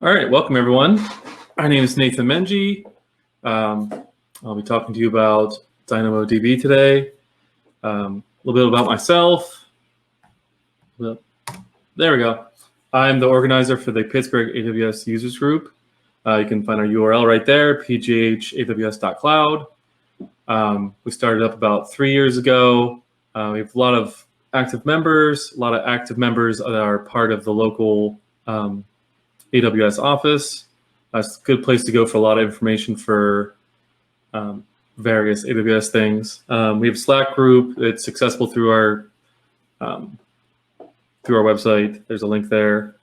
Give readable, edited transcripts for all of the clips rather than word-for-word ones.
All right, welcome everyone. My name is Nathan Menge. I'll be talking to you about DynamoDB today. A little bit about myself. There we go. I'm the organizer for the Pittsburgh AWS users group. You can find our URL right there, PGH AWS Cloud. We started up about 3 years ago. We have a lot of active members, that are part of the local AWS office. It's a good place to go for a lot of information for various AWS things. We have a Slack group. It's accessible through our website. There's a link there.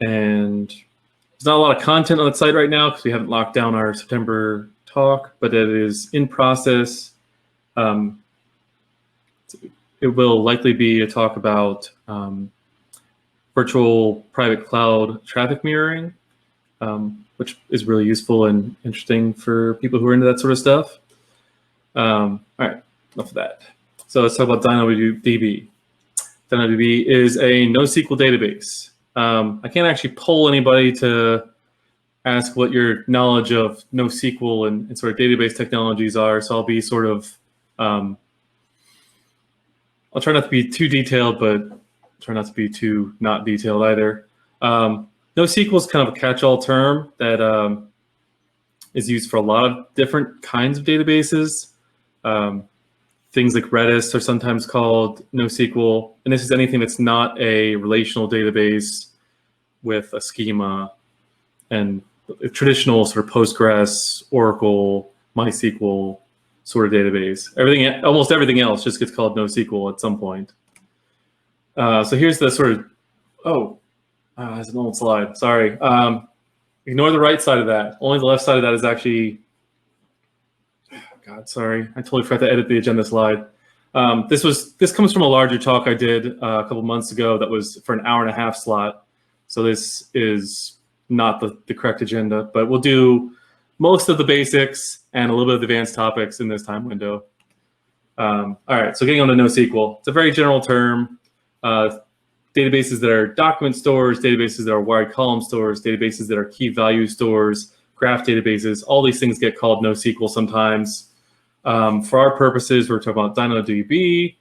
And there's not a lot of content on the site right now because we haven't locked down our September talk, but it is in process. It will likely be a talk about virtual private cloud traffic mirroring, which is really useful and interesting for people who are into that sort of stuff. All right, enough of that. So let's talk about DynamoDB. DynamoDB is a NoSQL database. I can't actually poll anybody to ask what your knowledge of NoSQL and sort of database technologies are, so I'll be sort of, I'll try not to be too detailed, but try not to be too not detailed either. NoSQL is kind of a catch-all term that is used for a lot of different kinds of databases. Things like Redis are sometimes called NoSQL, and this is anything that's not a relational database with a schema and a traditional sort of Postgres, Oracle, MySQL sort of database. Almost everything else just gets called NoSQL at some point. So here's the sort of, it's an old slide, sorry. Ignore the right side of that. Only the left side of that is actually, God, sorry. I totally forgot to edit the agenda slide. This comes from a larger talk I did a couple months ago that was for an 1.5 hour slot. So this is not the correct agenda, but we'll do most of the basics and a little bit of advanced topics in this time window. All right, so getting on to NoSQL. It's a very general term. Databases that are document stores, databases that are wide column stores, databases that are key value stores, graph databases, all these things get called NoSQL sometimes. For our purposes, we're talking about DynamoDB,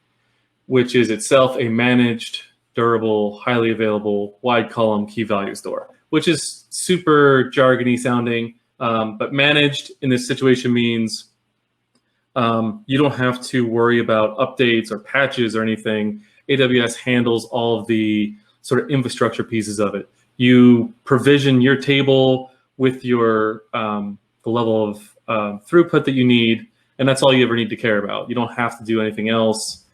which is itself a managed, durable, highly available, wide column key value store, which is super jargony sounding, but managed in this situation means you don't have to worry about updates or patches or anything. AWS handles all of the sort of infrastructure pieces of it. You provision your table with your the level of throughput that you need, and that's all you ever need to care about. You don't have to do anything else.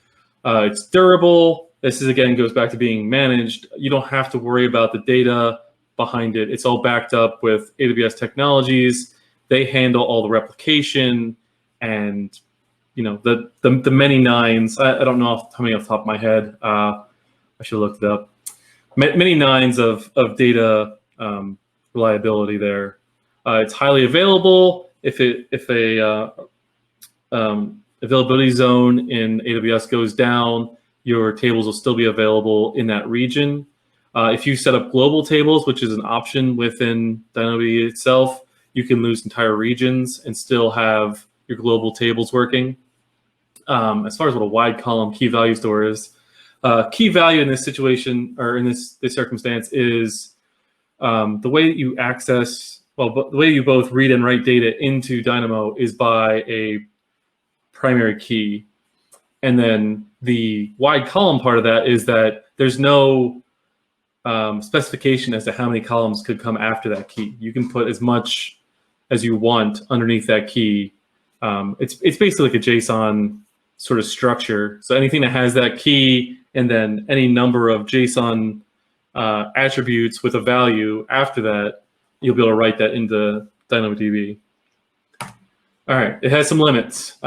It's durable. This is, again, goes back to being managed. You don't have to worry about the data behind it. It's all backed up with AWS technologies. They handle all the replication and the many nines. I don't know how many off the top of my head. I should have looked it up. Many nines of data reliability there. It's highly available. If a availability zone in AWS goes down, your tables will still be available in that region. If you set up global tables, which is an option within DynamoDB itself, you can lose entire regions and still have your global tables working. As far as what a wide column key value store is, key value in this situation or in this circumstance is the way that you access, the way you both read and write data into Dynamo is by a primary key. And then the wide column part of that is that there's no specification as to how many columns could come after that key. You can put as much as you want underneath that key. It's basically like a JSON sort of structure. So anything that has that key and then any number of JSON attributes with a value after that, you'll be able to write that into DynamoDB. All right, it has some limits.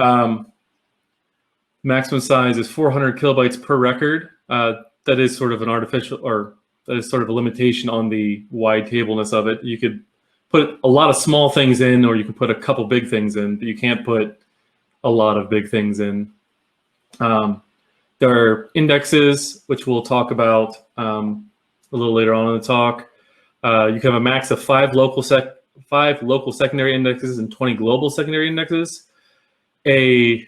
Maximum size is 400 kilobytes per record. That is sort of an artificial, or that is sort of a limitation on the wide tableness of it. You could put a lot of small things in, or you can put a couple big things in, but you can't put a lot of big things in. There are indexes, which we'll talk about a little later on in the talk. You can have a max of 5 local secondary indexes and 20 global secondary indexes. A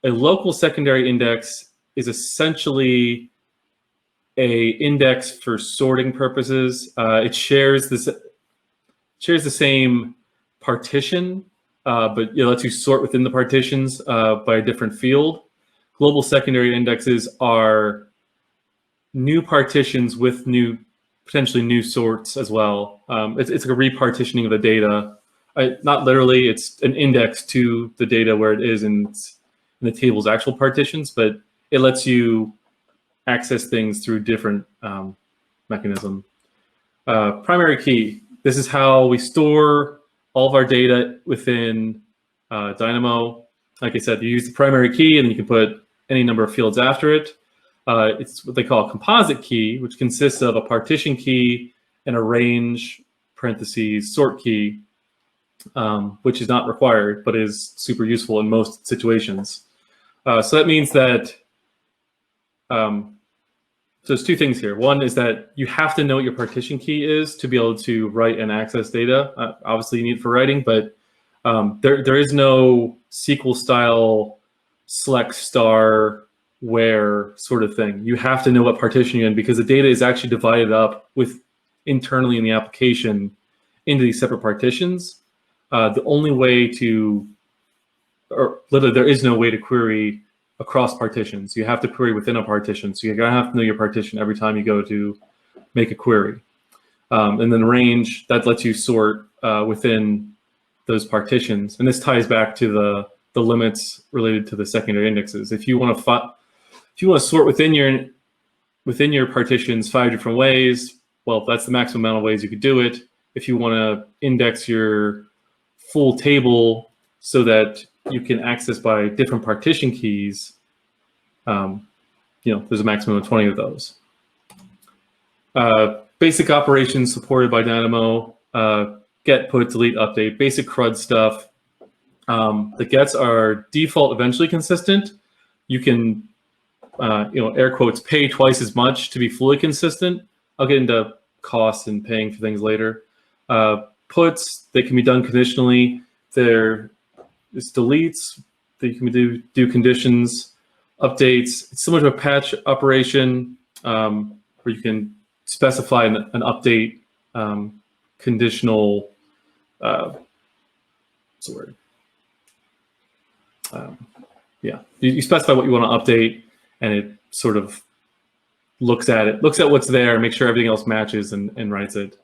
local secondary index is essentially a index for sorting purposes. It shares the same partition, but it lets you sort within the partitions by a different field. Global secondary indexes are new partitions with potentially new sorts as well. It's like a repartitioning of the data. Not literally, it's an index to the data where it is in the table's actual partitions, but it lets you access things through different mechanism. Primary key. This is how we store all of our data within Dynamo. Like I said, you use the primary key and then you can put any number of fields after it. It's what they call a composite key, which consists of a partition key and a range parentheses sort key, which is not required, but is super useful in most situations. So that means that, so there's 2 things here. One is that you have to know what your partition key is to be able to write and access data. Obviously you need it for writing, but there is no SQL style select star where sort of thing. You have to know what partition you're in because the data is actually divided up internally in the application into these separate partitions. The only way to, or literally there is no way to query across partitions. You have to query within a partition. So you're gonna have to know your partition every time you go to make a query. And then range, that lets you sort within those partitions. And this ties back to the limits related to the secondary indexes. If you want to sort within your partitions 5 different ways, well, that's the maximum amount of ways you could do it. If you want to index your full table so that you can access by different partition keys, there's a maximum of 20 of those. Basic operations supported by Dynamo, get, put, delete, update, basic CRUD stuff. The gets are default eventually consistent. You can, air quotes, pay twice as much to be fully consistent. I'll get into costs and paying for things later. Puts, they can be done conditionally. It's deletes, that you can do conditions, updates. It's similar to a patch operation where you can specify an update conditional, what's the word? You specify what you want to update, and it sort of looks at what's there, makes sure everything else matches, and writes it.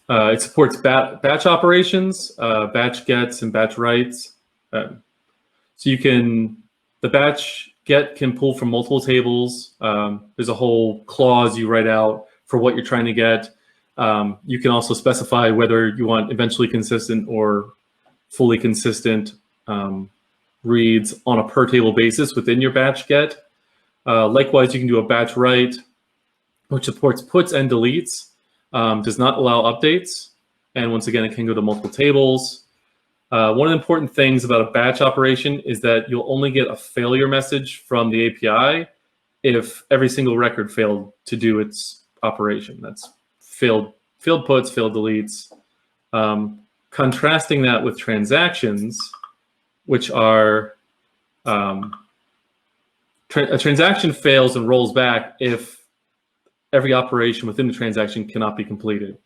It supports batch operations, batch gets and batch writes. So the batch get can pull from multiple tables. There's a whole clause you write out for what you're trying to get. You can also specify whether you want eventually consistent or fully consistent reads on a per table basis within your batch get. Likewise, you can do a batch write, which supports puts and deletes. Does not allow updates. And once again, it can go to multiple tables. One of the important things about a batch operation is that you'll only get a failure message from the API if every single record failed to do its operation. That's failed puts, failed deletes. Contrasting that with transactions, which are, a transaction fails and rolls back if every operation within the transaction cannot be completed.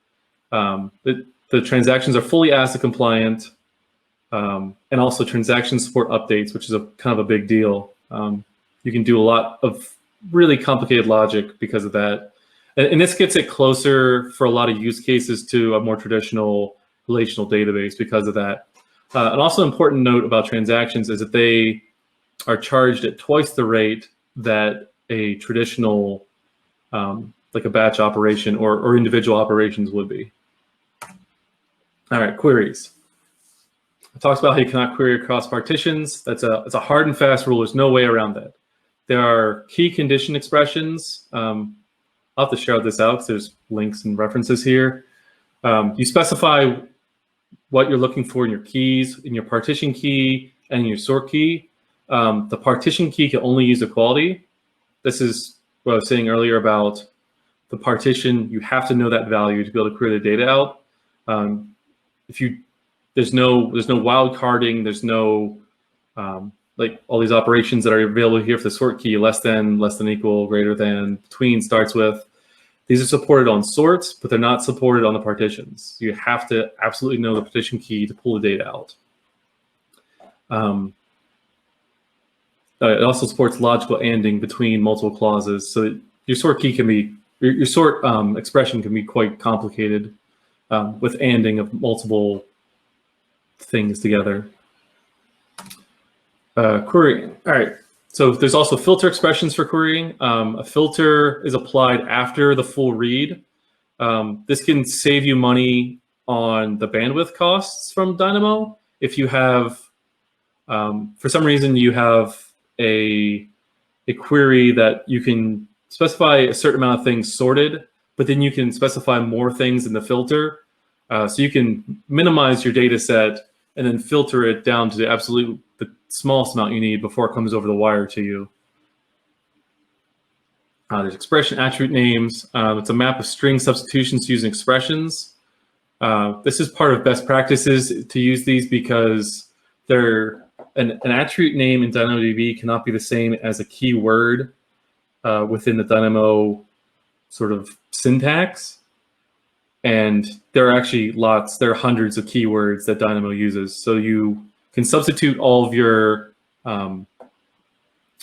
The transactions are fully ACID compliant, and also transactions support updates, which is kind of a big deal. You can do a lot of really complicated logic because of that. And this gets it closer for a lot of use cases to a more traditional relational database because of that. An also important note about transactions is that they are charged at twice the rate that a traditional like a batch operation or individual operations would be. All right, queries. It talks about how you cannot query across partitions. It's a hard and fast rule. There's no way around that. There are key condition expressions. I'll have to share this out because there's links and references here. You specify what you're looking for in your keys, in your partition key and in your sort key. The partition key can only use equality. This is what I was saying earlier about the partition, you have to know that value to be able to query the data out. There's no wild carding, there's no like all these operations that are available here for the sort key, less than, equal, greater than, between, starts with. These are supported on sorts, but they're not supported on the partitions. You have to absolutely know the partition key to pull the data out. It also supports logical anding between multiple clauses, so that your sort key can be, your sort expression can be quite complicated with anding of multiple things together. Querying. All right. So there's also filter expressions for querying. A filter is applied after the full read. This can save you money on the bandwidth costs from Dynamo. If you have, for some reason, you have a query that you can specify a certain amount of things sorted, but then you can specify more things in the filter. So you can minimize your data set and then filter it down to the smallest amount you need before it comes over the wire to you. There's expression attribute names. It's a map of string substitutions using expressions. This is part of best practices to use these because an attribute name in DynamoDB cannot be the same as a keyword within the Dynamo sort of syntax. And there are actually there are hundreds of keywords that Dynamo uses. So you can substitute all of your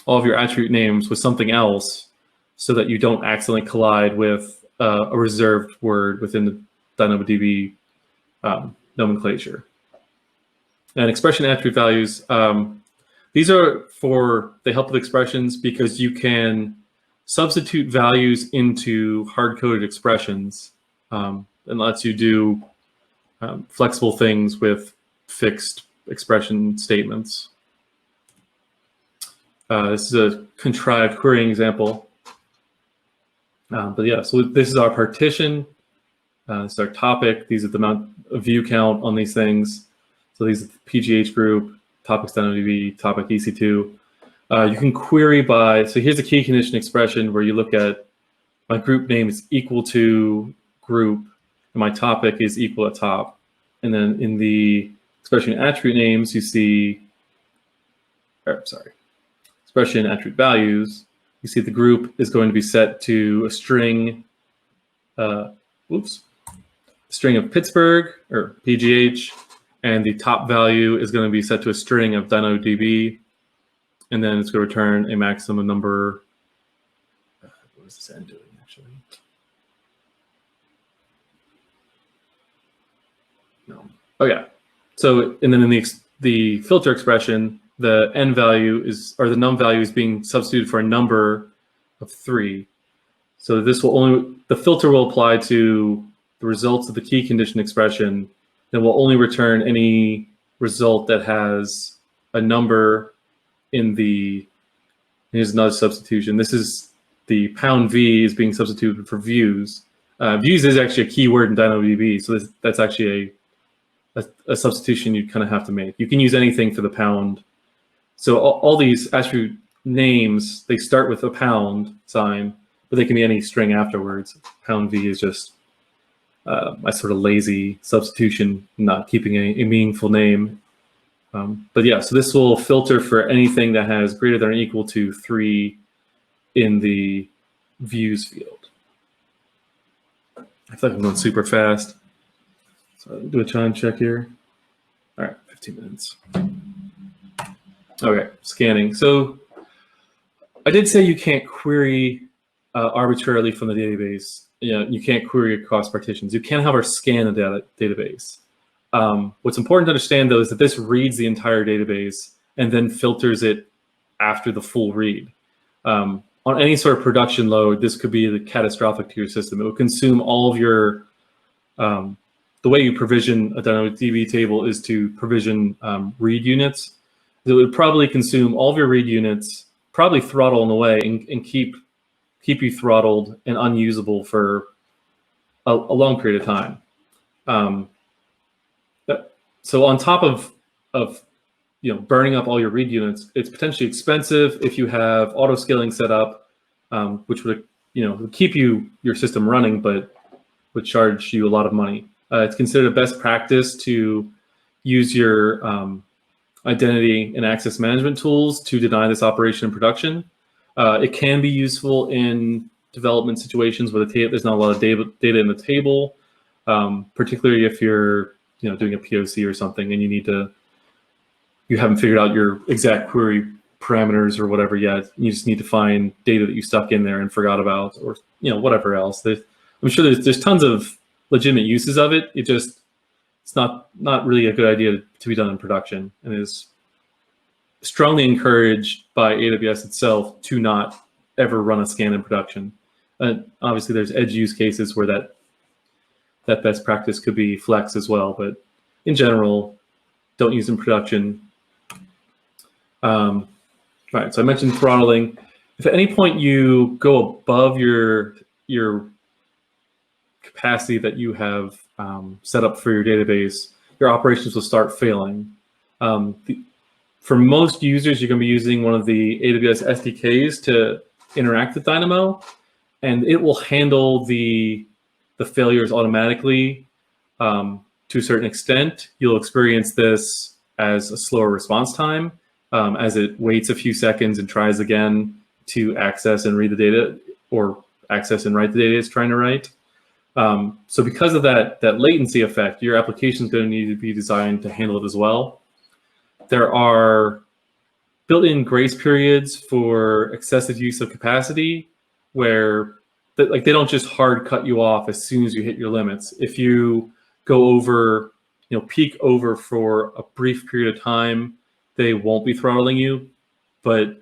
attribute names with something else so that you don't accidentally collide with a reserved word within the DynamoDB nomenclature. And expression attribute values, these are they help with expressions because you can substitute values into hard-coded expressions and lets you do flexible things with fixed expression statements. This is a contrived querying example. But yeah, so this is our partition. This is our topic. These are the amount of view count on these things. So these are the PGH group, topics DynamoDB, topic EC2. You can query by, so here's a key condition expression where you look at my group name is equal to group, and my topic is equal to top. And then in the expression attribute names, you see, expression attribute values, you see the group is going to be set to a string, string of Pittsburgh or PGH, and the top value is going to be set to a string of DynamoDB, and then it's going to return a maximum number. What is this end doing actually? No. Oh yeah. So, and then in the filter expression, the n value is, or the num value is being substituted for a number of 3. So this will the filter will apply to the results of the key condition expression, and will only return any result that has a number in the, here's another substitution. This is the #v is being substituted for views. Views is actually a keyword in DynamoDB, so that's actually a substitution you kind of have to make. You can use anything for the pound. So all these attribute names, they start with a pound sign, but they can be any string afterwards. #v is just a sort of lazy substitution, not keeping a meaningful name. But yeah, so this will filter for anything that has greater than or equal to 3 in the views field. I feel like I'm going super fast. So I'll do a time check here. All right, 15 minutes. Okay, scanning. So I did say you can't query arbitrarily from the database. You can't query across partitions. You can, however, scan a database. What's important to understand, though, is that this reads the entire database and then filters it after the full read. On any sort of production load, this could be catastrophic to your system. It would consume all of your, the way you provision a DynamoDB table is to provision read units. It would probably consume all of your read units, probably throttle on the way, and keep you throttled and unusable for a long period of time. So on top of burning up all your read units, it's potentially expensive if you have auto scaling set up, which would would keep your system running, but would charge you a lot of money. It's considered a best practice to use your identity and access management tools to deny this operation in production. It can be useful in development situations where there's not a lot of data in the table, particularly if you're doing a POC or something and you haven't figured out your exact query parameters or whatever yet. You just need to find data that you stuck in there and forgot about, or whatever else. I'm sure there's tons of legitimate uses of it. It's not really a good idea to be done in production, and is strongly encouraged by AWS itself to not ever run a scan in production. Obviously, there's edge use cases where that best practice could be flex as well, but in general, don't use in production. Right, so I mentioned throttling. If at any point you go above your capacity that you have set up for your database, your operations will start failing. For most users, you're going to be using one of the AWS SDKs to interact with Dynamo, and it will handle the failures automatically to a certain extent. You'll experience this as a slower response time as it waits a few seconds and tries again to access and read the data, or access and write the data it's trying to write. So because of that latency effect, your application is going to need to be designed to handle it as well. There are built-in grace periods for excessive use of capacity, where they don't just hard cut you off as soon as you hit your limits. If you go over, peak over for a brief period of time, they won't be throttling you, but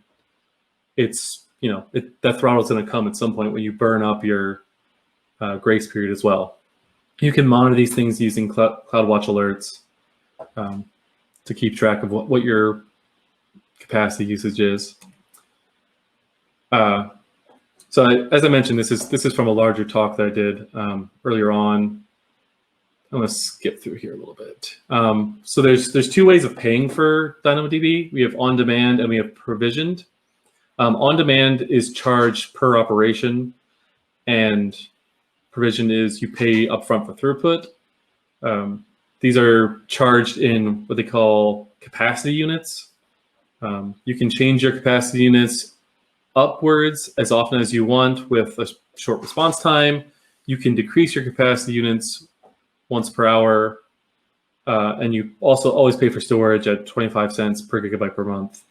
it's that throttle's going to come at some point when you burn up your grace period as well. You can monitor these things using CloudWatch alerts to keep track of what your capacity usage is. So as I mentioned, this is from a larger talk that I did earlier on. I'm going to skip through here a little bit. So there's two ways of paying for DynamoDB. We have on-demand and we have provisioned. On-demand is charged per operation, and provision is you pay upfront for throughput. These are charged in what they call capacity units. You can change your capacity units upwards as often as you want with a short response time. You can decrease your capacity units once per hour, and you also always pay for storage at 25 cents per gigabyte per month.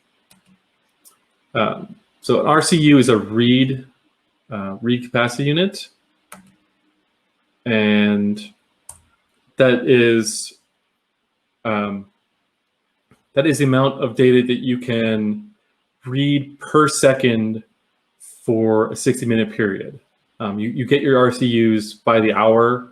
So an RCU is a read capacity unit, and that is the amount of data that you can read per second for a 60-minute period. You get your RCUs by the hour,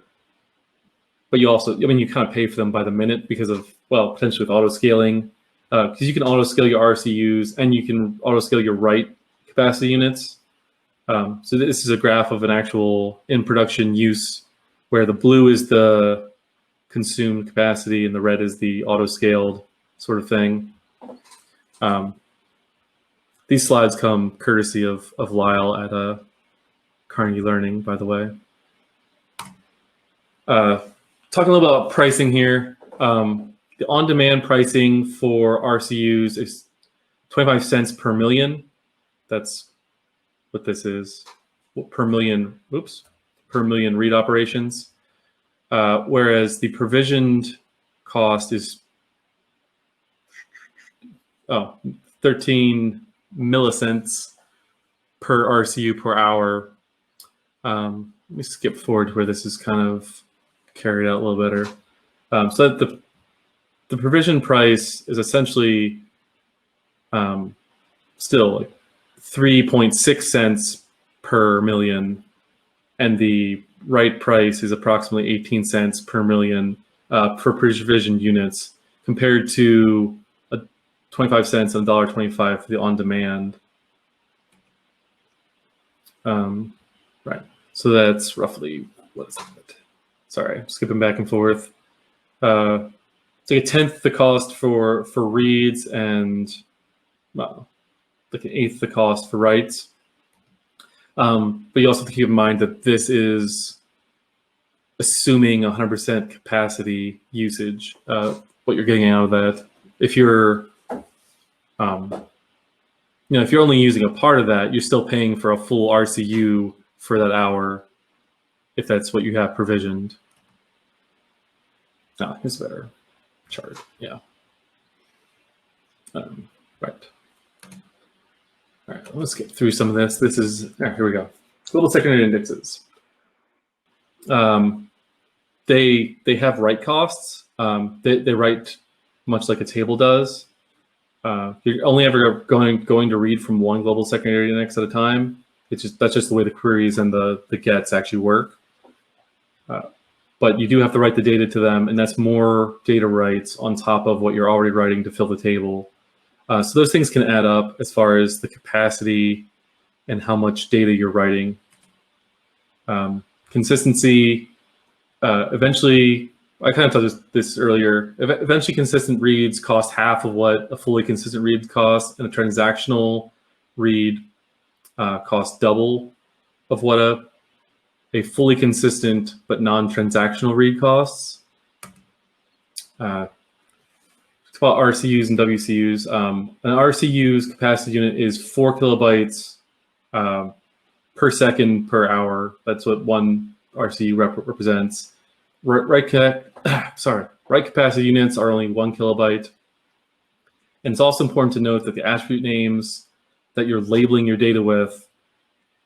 but you also, you kind of pay for them by the minute because of, potentially with auto scaling, because you can auto scale your RCUs and you can auto scale your write capacity units. So this is a graph of an actual in production use where the blue is the consumed capacity and the red is the auto scaled sort of thing. These slides come courtesy of Lyle at Carnegie Learning, by the way. Talking a little about pricing here. The on-demand pricing for RCUs is 25 cents per million. That's what this is, per million read operations. Whereas the provisioned cost is 13 millicents per RCU per hour. Let me skip forward to where this is kind of carried out a little better. So that the provision price is essentially still like 3.6 cents per million, and the write price is approximately 18 cents per million for provisioned units, compared to 25 cents and $1.25 for the on-demand. Right, so that's roughly, what is that? Sorry, I'm skipping back and forth. It's like a tenth the cost for reads and like an eighth the cost for writes. But you also have to keep in mind that this is assuming 100% capacity usage, what you're getting out of that. If you're, if you're only using a part of that, you're still paying for a full RCU for that hour, if that's what you have provisioned. Here's a better chart. Yeah. Right. All right, let's get through some of this. This is, here we go. Global secondary indexes. They have write costs. They write much like a table does. You're only ever going to read from one global secondary index at a time. That's just the way the queries and the gets actually work. But you do have to write the data to them, and that's more data writes on top of what you're already writing to fill the table. So those things can add up as far as the capacity and how much data you're writing. Consistency, eventually, I kind of told this earlier, eventually consistent reads cost half of what a fully consistent read costs, and a transactional read costs double of what a fully consistent but non-transactional read costs. It's about RCUs and WCUs. An RCU's capacity unit is 4 kilobytes per second per hour. That's what one RCU represents. Write capacity units are only 1 kilobyte. And it's also important to note that the attribute names that you're labeling your data with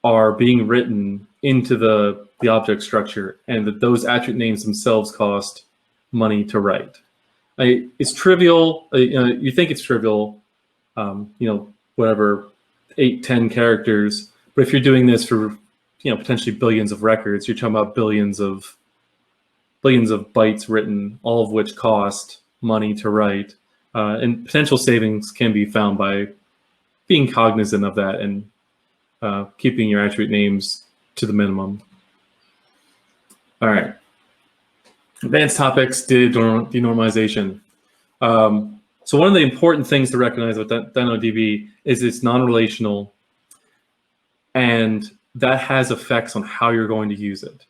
are being written into the object structure, and that those attribute names themselves cost money to write. It's trivial. You think it's trivial, whatever, 8, 10 characters. But if you're doing this for, potentially billions of records, you're talking about billions of bytes written, all of which cost money to write. And potential savings can be found by being cognizant of that and keeping your attribute names to the minimum. All right. Advanced topics, data denormalization. So one of the important things to recognize with DynamoDB is it's non-relational, and that has effects on how you're going to use it.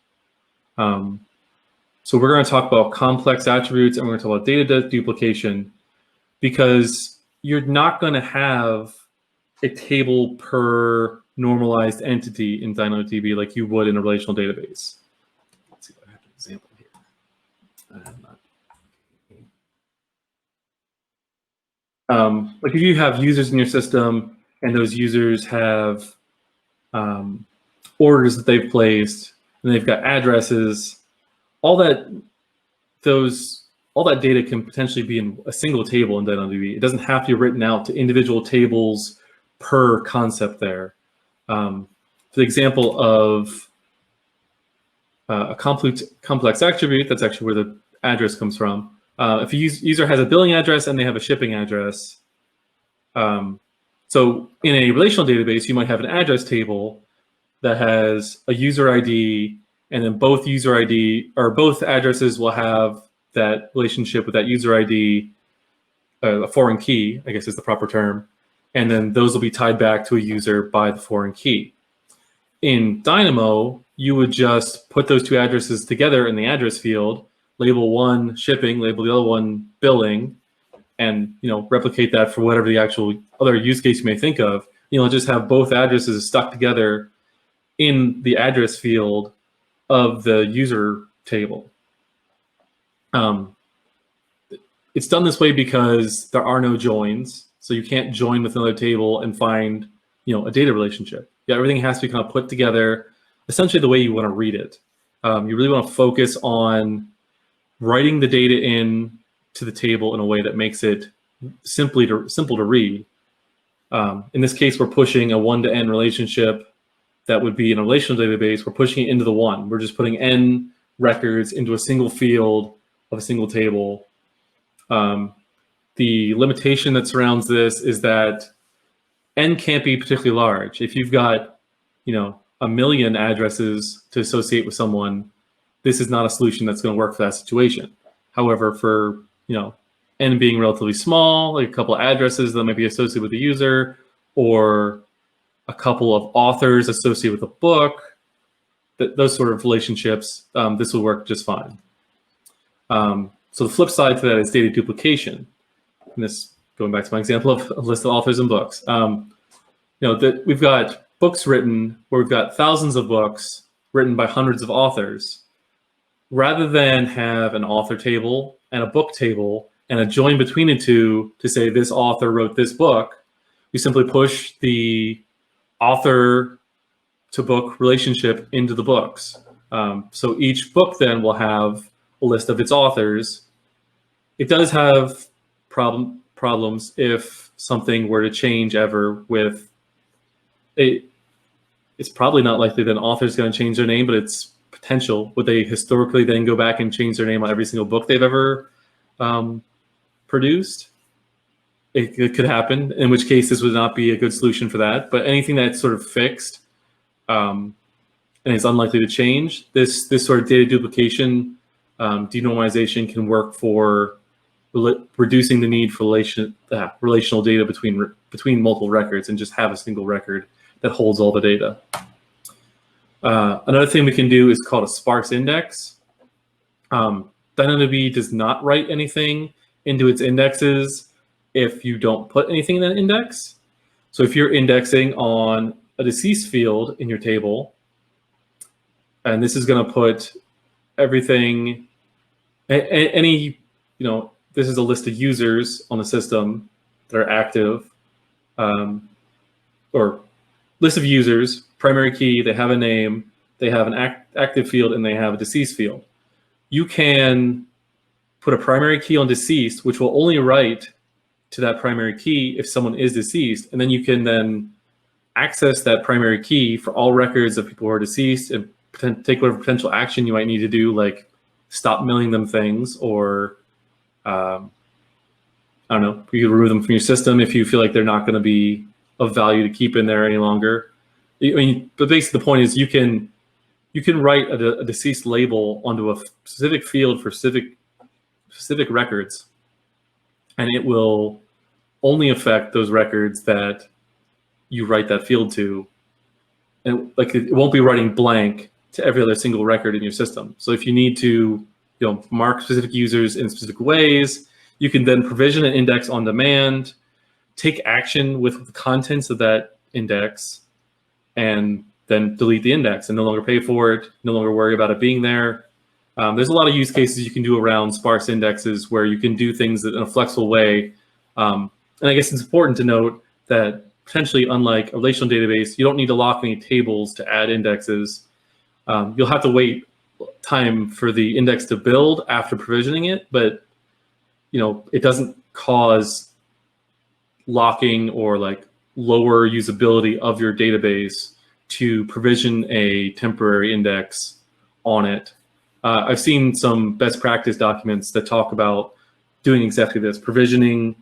So we're going to talk about complex attributes, and we're going to talk about data duplication, because you're not going to have a table per normalized entity in DynamoDB like you would in a relational database. Let's see if I have an example here. Like if you have users in your system and those users have orders that they've placed and they've got addresses, all that data can potentially be in a single table in DynamoDB. It doesn't have to be written out to individual tables per concept there. For the example of a complex attribute, that's actually where the address comes from. If a user has a billing address and they have a shipping address, so in a relational database, you might have an address table that has a user ID, and then both user ID or both addresses will have that relationship with that user ID, a foreign key, I guess is the proper term, and then those will be tied back to a user by the foreign key. In Dynamo, you would just put those two addresses together in the address field, label one shipping, label the other one billing, and replicate that for whatever the actual other use case you may think of. Just have both addresses stuck together in the address field of the user table. It's done this way because there are no joins, so you can't join with another table and find a data relationship. Yeah, everything has to be kind of put together essentially the way you want to read it. You really want to focus on writing the data in to the table in a way that makes it simple to read. In this case, we're pushing a one-to-n relationship that would be in a relational database. We're pushing it into the one. We're just putting n records into a single field of a single table. The limitation that surrounds this is that n can't be particularly large. If you've got, 1 million addresses to associate with someone, this is not a solution that's going to work for that situation. However, for n being relatively small, like a couple of addresses that might be associated with the user, or a couple of authors associated with a book, those sort of relationships, this will work just fine. So the flip side to that is data duplication. And this, going back to my example of a list of authors and books. We've got books written where we've got thousands of books written by hundreds of authors. Rather than have an author table and a book table and a join between the two to say this author wrote this book, we simply push the author to book relationship into the books. So each book then will have a list of its authors. It does have problems if something were to change ever with it. It's probably not likely that an author's going to change their name, but it's potential. Would they historically then go back and change their name on every single book they've ever produced? It could happen, in which case this would not be a good solution for that. But anything that's sort of fixed and is unlikely to change, this sort of data duplication denormalization can work for reducing the need for relational data between multiple records and just have a single record that holds all the data. Another thing we can do is called a sparse index. DynamoDB does not write anything into its indexes if you don't put anything in that index. So if you're indexing on a deceased field in your table, and this is going to put everything, this is a list of users on the system that are active, or list of users, primary key, they have a name, they have an active field, and they have a deceased field. You can put a primary key on deceased, which will only write to that primary key if someone is deceased, and then you can then access that primary key for all records of people who are deceased and take whatever potential action you might need to do, like stop mailing them things, or I don't know, you can remove them from your system if you feel like they're not going to be of value to keep in there any longer. But basically the point is you can write a deceased label onto a specific field for specific records, and it will only affect those records that you write that field to, and it won't be writing blank to every other single record in your system. So if you need to mark specific users in specific ways, you can then provision an index on demand, take action with the contents of that index, and then delete the index and no longer pay for it, no longer worry about it being there. There's a lot of use cases you can do around sparse indexes where you can do things in a flexible way. And I guess it's important to note that potentially, unlike a relational database, you don't need to lock any tables to add indexes. You'll have to wait time for the index to build after provisioning it, but it doesn't cause locking or lower usability of your database to provision a temporary index on it. I've seen some best practice documents that talk about doing exactly this, provisioning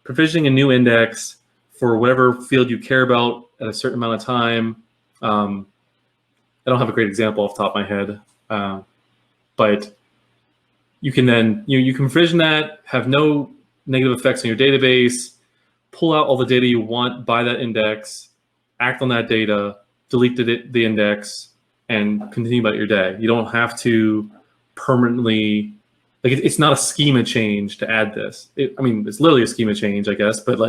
a new index for whatever field you care about at a certain amount of time. I don't have a great example off the top of my head, but you can then you can provision that, have no negative effects on your database, pull out all the data you want by that index, act on that data, delete the index, and continue about your day. You don't have to permanently, it's not a schema change to add this. I mean, it's literally a schema change, I guess, but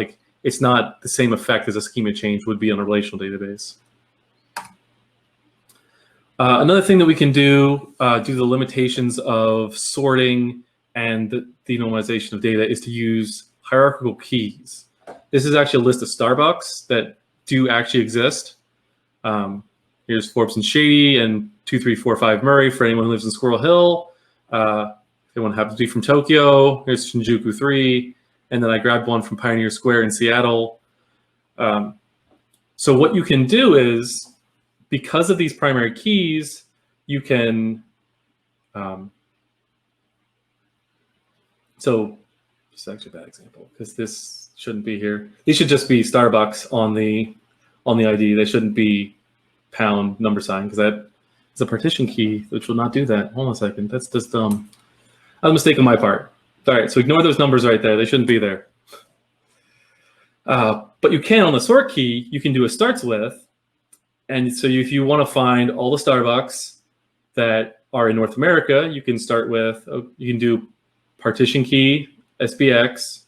it's not the same effect as a schema change would be on a relational database. Another thing that we can do due to the limitations of sorting and the denormalization of data is to use hierarchical keys. This is actually a list of Starbucks that do actually exist. Here's Forbes and Shady and 2345 Murray for anyone who lives in Squirrel Hill. If anyone happens to be from Tokyo, here's Shinjuku 3. And then I grabbed one from Pioneer Square in Seattle. So what you can do is, because of these primary keys, you can, so this is actually a bad example because this shouldn't be here. These should just be Starbucks on the ID. They shouldn't be # number sign because that is a partition key, which will not do that. Hold on a second, that's just dumb. A mistake on my part. All right, so ignore those numbers right there. They shouldn't be there. But you can, on the sort key, you can do a starts with. And so if you want to find all the Starbucks that are in North America, you can start with, you can do partition key, SBX.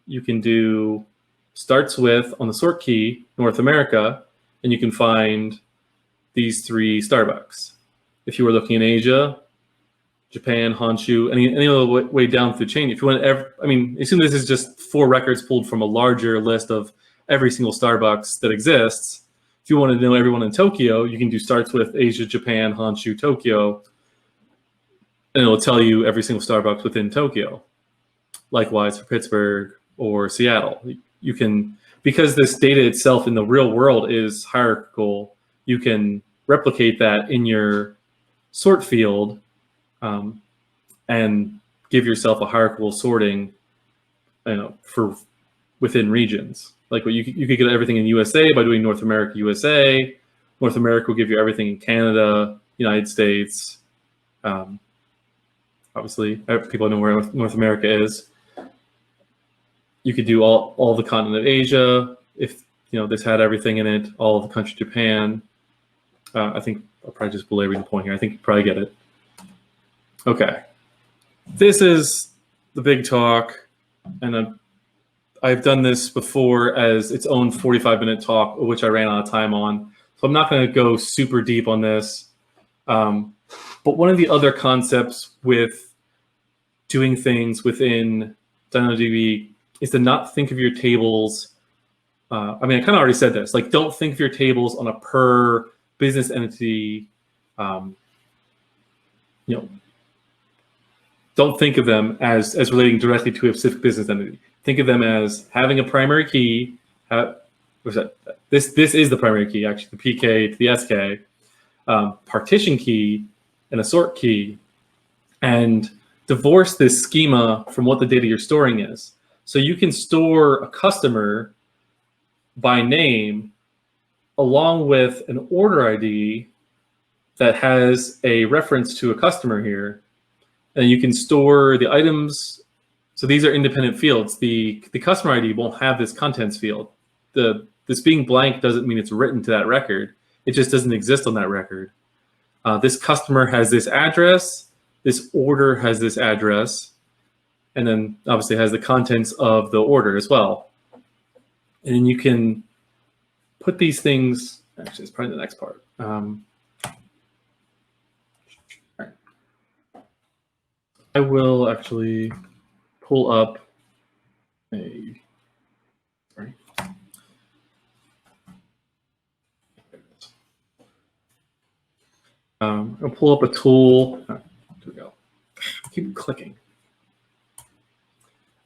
You can do starts with on the sort key, North America, and you can find these 3 Starbucks. If you were looking in Asia, Japan, Honshu, any other way down through the chain. If you want to, I mean, assume this is just 4 records pulled from a larger list of every single Starbucks that exists. If you want to know everyone in Tokyo, you can do starts with Asia, Japan, Honshu, Tokyo, and it'll tell you every single Starbucks within Tokyo. Likewise for Pittsburgh or Seattle. You can, because this data itself in the real world is hierarchical, you can replicate that in your sort field and give yourself a hierarchical sorting, for within regions. Like you could get everything in USA by doing North America, USA. North America will give you everything in Canada, United States. Obviously, people know where North America is. You could do all the continent of Asia if this had everything in it. All of the country Japan. I think I'll probably just belabor the point here. I think you probably get it. Okay, this is the big talk, and I've done this before as its own 45-minute talk, which I ran out of time on. So I'm not going to go super deep on this. But one of the other concepts with doing things within DynamoDB is to not think of your tables. I mean, I kind of already said this. Like, don't think of your tables on a per business entity. Don't think of them as relating directly to a specific business entity. Think of them as having a primary key. What's that? This is the primary key, actually, the PK to the SK, partition key, and a sort key, and divorce this schema from what the data you're storing is. So you can store a customer by name along with an order ID that has a reference to a customer here. And you can store the items. So these are independent fields. The customer ID won't have this contents field. This being blank doesn't mean it's written to that record. It just doesn't exist on that record. This customer has this address. This order has this address. And then obviously has the contents of the order as well. And then you can put these things, actually it's probably the next part. I will actually pull up I'll pull up a tool. Here we go. I keep clicking.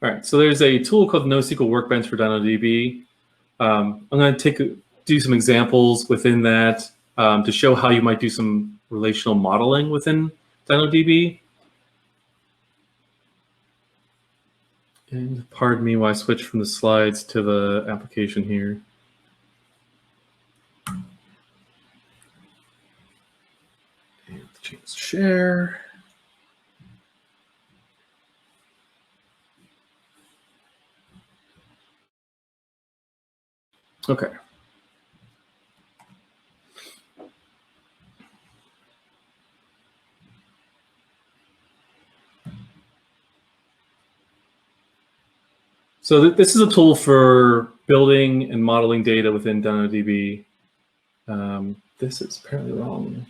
All right, so there's a tool called NoSQL Workbench for DynamoDB. I'm going to do some examples within that to show how you might do some relational modeling within DynamoDB. And pardon me while I switch from the slides to the application here. And change share. Okay. So this is a tool for building and modeling data within DynamoDB. This is apparently wrong.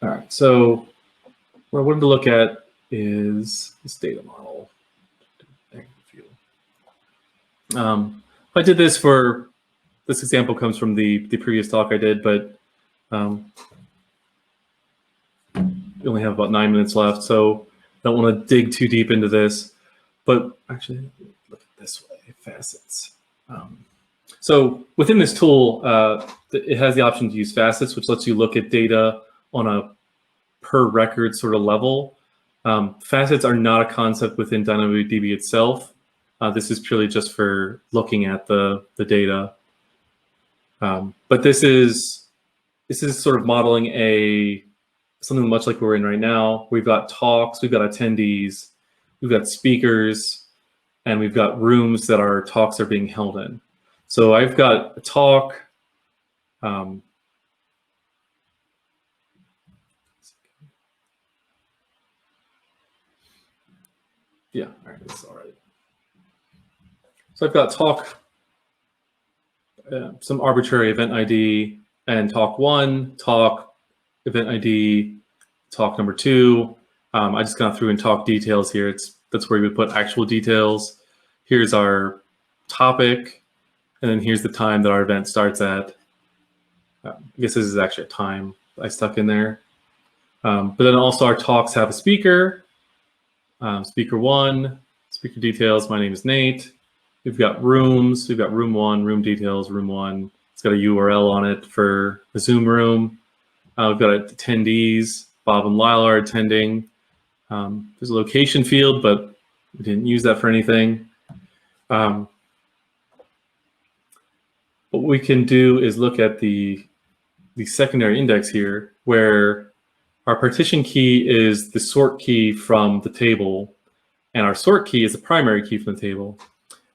All right, so what I wanted to look at is this data model. I did this for, this example comes from the previous talk I did, but we only have about 9 minutes left, so I don't want to dig too deep into this. But actually, look at this way, facets. So within this tool, it has the option to use facets, which lets you look at data on a per record sort of level. Facets are not a concept within DynamoDB itself. This is purely just for looking at the data. But this is sort of modeling something much like we're in right now. We've got talks, we've got attendees, we've got speakers, and we've got rooms that our talks are being held in. So I've got a talk. Yeah, all right, that's all right. So I've got talk, some arbitrary event ID, and talk 1, talk, event ID, talk number 2. I just gone through and talk details here. That's where we would put actual details. Here's our topic, and then here's the time that our event starts at. I guess this is actually a time I stuck in there. But then also our talks have a speaker, speaker 1, speaker details. My name is Nate. We've got rooms. We've got room 1, room details, room 1. It's got a URL on it for the Zoom room. We've got attendees. Bob and Lyle are attending. There's a location field, but we didn't use that for anything. What we can do is look at the secondary index here, where our partition key is the sort key from the table, and our sort key is the primary key from the table.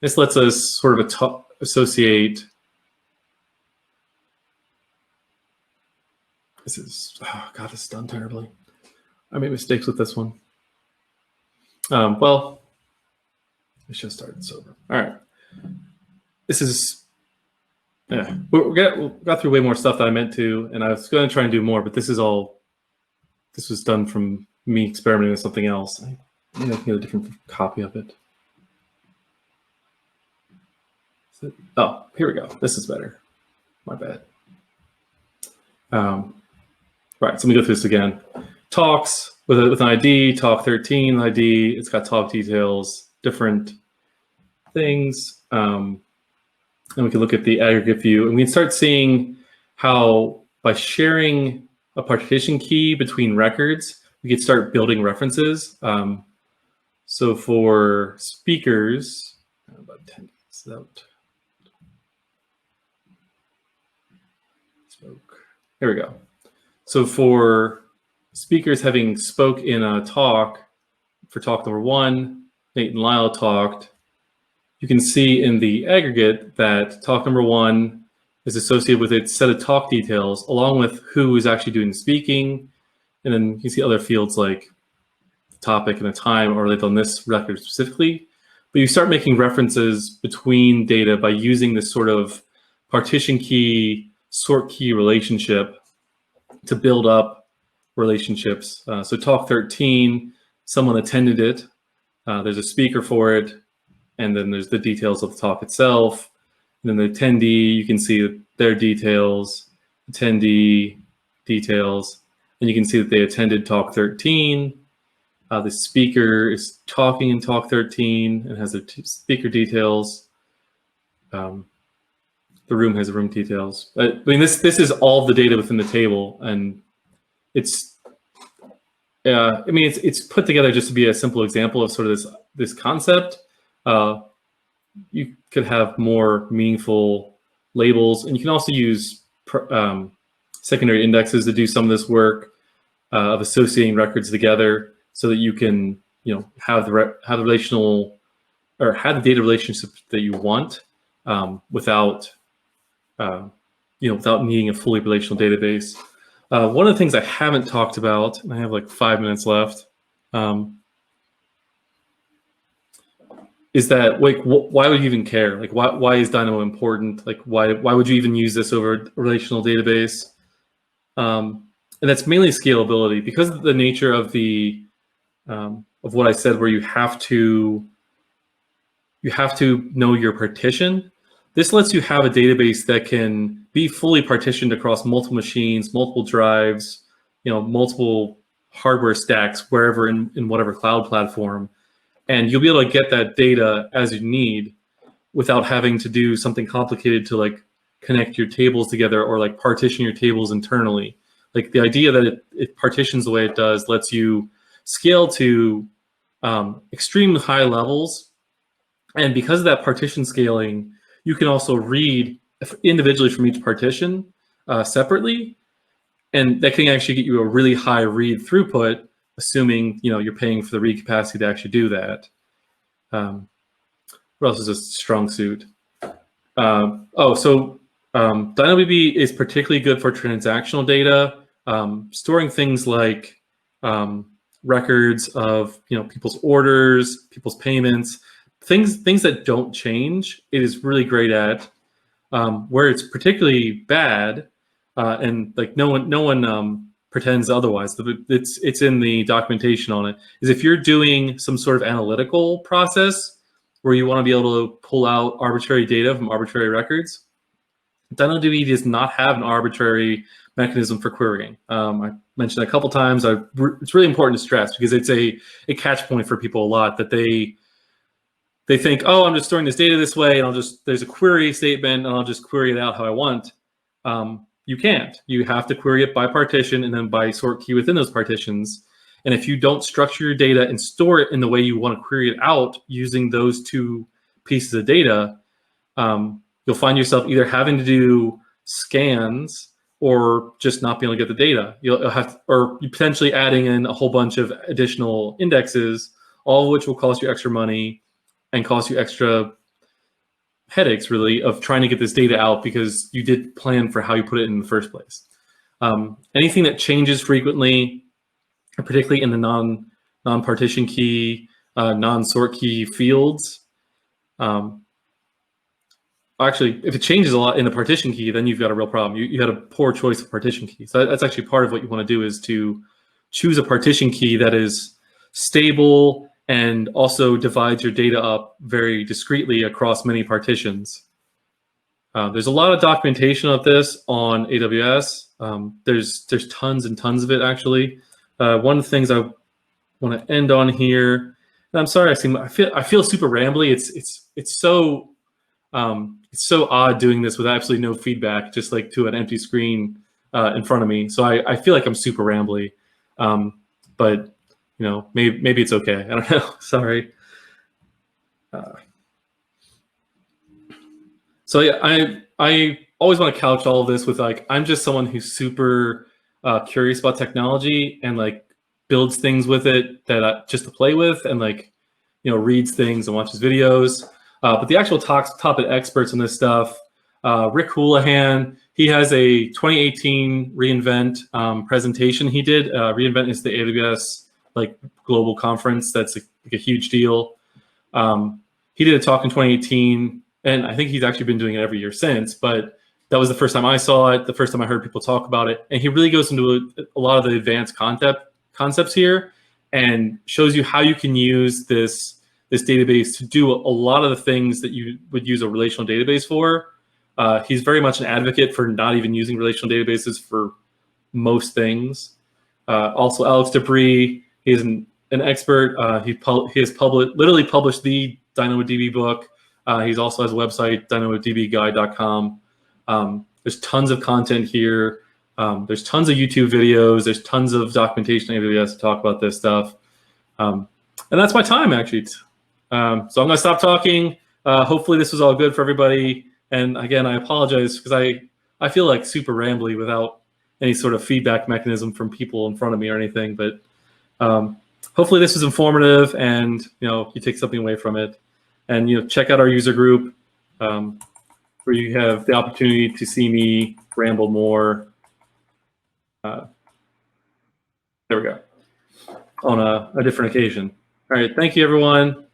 This lets us sort of associate. This is, oh God, this is done terribly. I made mistakes with this one. Well, I should have started this over. All right. This is, yeah, we got through way more stuff that I meant to, and I was going to try and do more, but this was done from me experimenting with something else. Maybe I can get a different copy of it. Oh, here we go. This is better. My bad. Right, so let me go through this again. Talks with an ID, talk 13 ID. It's got talk details, different things. And we can look at the aggregate view, and we can start seeing how by sharing a partition key between records, we could start building references. So for speakers, about 10 out. Here we go. So for speakers having spoke in a talk, for talk number 1, Nate and Lyle talked, you can see in the aggregate that talk number 1 is associated with its set of talk details, along with who is actually doing the speaking. And then you see other fields like the topic and the time are related on this record specifically. But you start making references between data by using this sort of partition key, sort key relationship to build up relationships. So talk 13, someone attended it. There's a speaker for it. And then there's the details of the talk itself. And then the attendee, you can see their details, attendee details. And you can see that they attended talk 13. The speaker is talking in talk 13 and has the speaker details. The room has room details. I mean, this is all the data within the table, and it's. I mean, it's put together just to be a simple example of sort of this concept. You could have more meaningful labels, and you can also use secondary indexes to do some of this work of associating records together, so that you can have the relational or have the data relationship that you want without without needing a fully relational database. One of the things I haven't talked about, and I have like 5 minutes left, is that like why would you even care? Like why is Dynamo important? Like why would you even use this over a relational database? And that's mainly scalability, because of the nature of the of what I said, where you have to know your partition. This lets you have a database that can be fully partitioned across multiple machines, multiple drives, multiple hardware stacks, wherever in whatever cloud platform. And you'll be able to get that data as you need without having to do something complicated to like connect your tables together or like partition your tables internally. Like the idea that it partitions the way it does lets you scale to extreme high levels. And because of that partition scaling, you can also read individually from each partition separately. And that can actually get you a really high read throughput, assuming you're paying for the read capacity to actually do that. What else is a strong suit? DynamoDB is particularly good for transactional data, storing things like records of people's orders, people's payments, things that don't change. It is really great at. Where it's particularly bad, and like no one pretends otherwise. It's in the documentation on it. Is if you're doing some sort of analytical process where you want to be able to pull out arbitrary data from arbitrary records, DynamoDB does not have an arbitrary mechanism for querying. I mentioned a couple times. It's really important to stress because it's a catch point for people a lot, that they think, oh, I'm just storing this data this way, and there's a query statement, and I'll just query it out how I want. You can't. You have to query it by partition and then by sort key within those partitions. And if you don't structure your data and store it in the way you want to query it out using those two pieces of data, you'll find yourself either having to do scans or just not being able to get the data. You'll have, or potentially adding in a whole bunch of additional indexes, all of which will cost you extra money and cost you extra headaches, really, of trying to get this data out because you did plan for how you put it in the first place. Anything that changes frequently, particularly in the non-partition key, non-sort key fields, actually, if it changes a lot in the partition key, then you've got a real problem. You had a poor choice of partition key. So that's actually part of what you want to do, is to choose a partition key that is stable and also divides your data up very discreetly across many partitions. There's a lot of documentation of this on AWS. There's tons and tons of it, actually. One of the things I want to end on here, and I'm sorry, I feel super rambly. It's so odd doing this with absolutely no feedback, just like to an empty screen in front of me. So I feel like I'm super rambly, but maybe it's okay. I don't know. Sorry. So yeah, I always want to couch all of this with, like, I'm just someone who's super curious about technology and like builds things with it that just to play with, and like reads things and watches videos. But the actual top experts on this stuff, Rick Houlihan, he has a 2018 reInvent presentation he did. reInvent is the AWS global conference that's a huge deal. He did a talk in 2018, and I think he's actually been doing it every year since, but that was the first time I saw it, the first time I heard people talk about it. And he really goes into a lot of the advanced concepts here and shows you how you can use this database to do a lot of the things that you would use a relational database for. He's very much an advocate for not even using relational databases for most things. Also, Alex Dupree, he's an expert. He has literally published the DynamoDB book. He also has a website, dynamodbguide.com. There's tons of content here. There's tons of YouTube videos. There's tons of documentation on AWS to talk about this stuff. And that's my time, actually. So I'm going to stop talking. Hopefully this was all good for everybody. And again, I apologize because I feel like super rambly without any sort of feedback mechanism from people in front of me or anything. But hopefully this was informative and you take something away from it. And check out our user group where you have the opportunity to see me ramble more. There we go. On a different occasion. All right, thank you, everyone.